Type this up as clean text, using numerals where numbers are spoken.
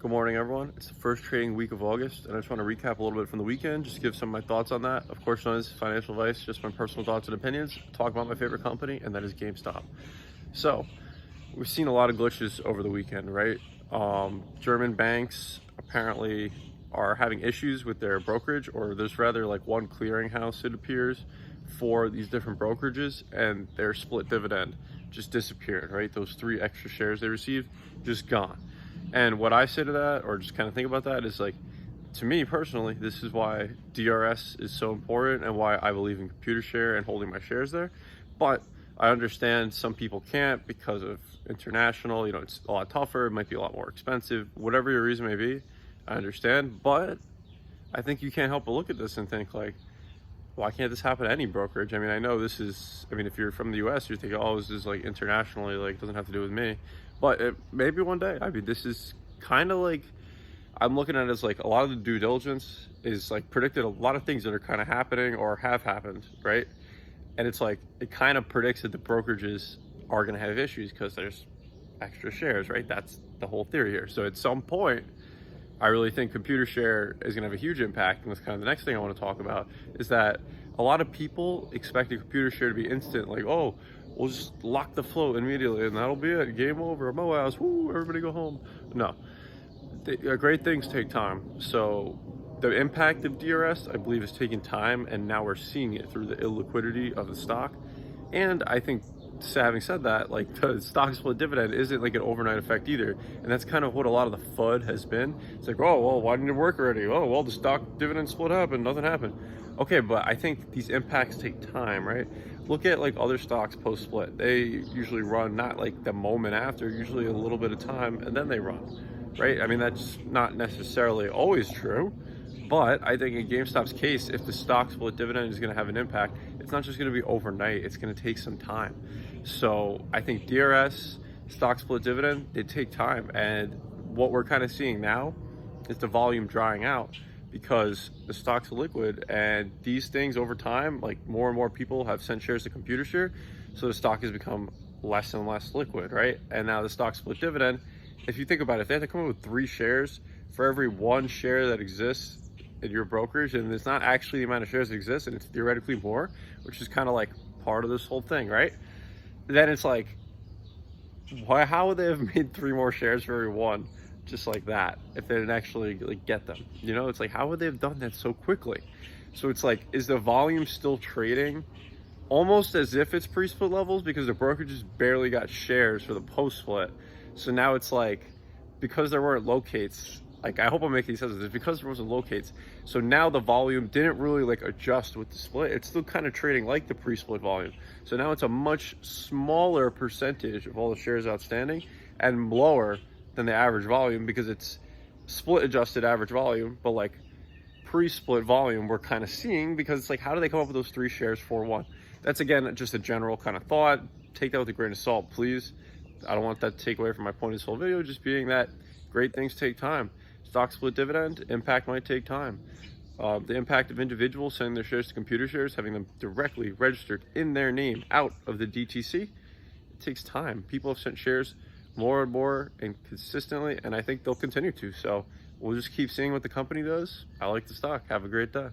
Good morning, everyone. It's the first trading week of August, and I just want to recap a little bit from the weekend, just give some of my thoughts on that. Of course, none of this is financial advice, just my personal thoughts and opinions. Talk about my favorite company, and that is GameStop. So, we've seen a lot of glitches over the weekend, right? German banks apparently are having issues with their brokerage, or there's rather like one clearinghouse, it appears, for these different brokerages, and their split dividend just disappeared, right? Those 3 extra shares they received, just gone. And what I say to that, or just kind of think about that, is like, to me personally, this is why DRS is so important and why I believe in Computershare and holding my shares there. But I understand some people can't because of international, it's a lot tougher, it might be a lot more expensive, whatever your reason may be, I understand. But I think you can't help but look at this and think like, why can't this happen to any brokerage? I mean, I know this is, if you're from the US, you're thinking, oh, this is like internationally, like doesn't have to do with me. But maybe one day, this is kind of like, I'm looking at it as like a lot of the due diligence is like predicted a lot of things that are kind of happening or have happened, right? And it's like, it kind of predicts that the brokerages are going to have issues because there's extra shares, right? That's the whole theory here. So at some point, I really think Computershare is going to have a huge impact. And that's kind of the next thing I want to talk about, is that a lot of people expect a Computershare to be instant, like, oh, we'll just lock the float immediately and that'll be it, game over, Moaz, woo, everybody go home. No, great things take time. So the impact of DRS, I believe, is taking time, and now we're seeing it through the illiquidity of the stock. And I think, having said that, like, the stock split dividend isn't like an overnight effect either, and that's kind of what a lot of the FUD has been. It's like, oh well, why didn't it work already? Oh well, the stock dividend split happened, nothing happened. Okay, but I think these impacts take time, right? Look at like other stocks post split. They usually run not like the moment after, usually a little bit of time, and then they run, right? That's not necessarily always true, but I think in GameStop's case, if the stock split dividend is going to have an impact, it's not just going to be overnight, it's going to take some time. So I think DRS, stock split dividend, they take time. And what we're kind of seeing now is the volume drying out because the stock's liquid, and these things over time, like more and more people have sent shares to Computershare, so the stock has become less and less liquid, right? And now the stock split dividend, if you think about it, if they have to come up with 3 shares for every 1 share that exists in your brokerage, and it's not actually the amount of shares that exist, and it's theoretically more, which is kind of like part of this whole thing, right? Then it's like, how would they have made 3 more shares for every 1 just like that if they didn't actually like get them? It's like, how would they have done that so quickly? So it's like, is the volume still trading almost as if it's pre-split levels, because the brokerages barely got shares for the post-split? So now it's like, because there weren't locates, like, I hope I'm making sense of this, because there wasn't locates, so now the volume didn't really like adjust with the split. It's still kind of trading like the pre-split volume. So now it's a much smaller percentage of all the shares outstanding and lower than the average volume, because it's split adjusted average volume, but like pre-split volume we're kind of seeing, because it's like, how do they come up with those 3 shares for 1? That's, again, just a general kind of thought. Take that with a grain of salt, please. I don't want that to take away from my point of this whole video, just being that great things take time. Stock split dividend, impact might take time. The impact of individuals sending their shares to Computershares, having them directly registered in their name out of the DTC, it takes time. People have sent shares more and more and consistently, and I think they'll continue to. So we'll just keep seeing what the company does. I like the stock. Have a great day.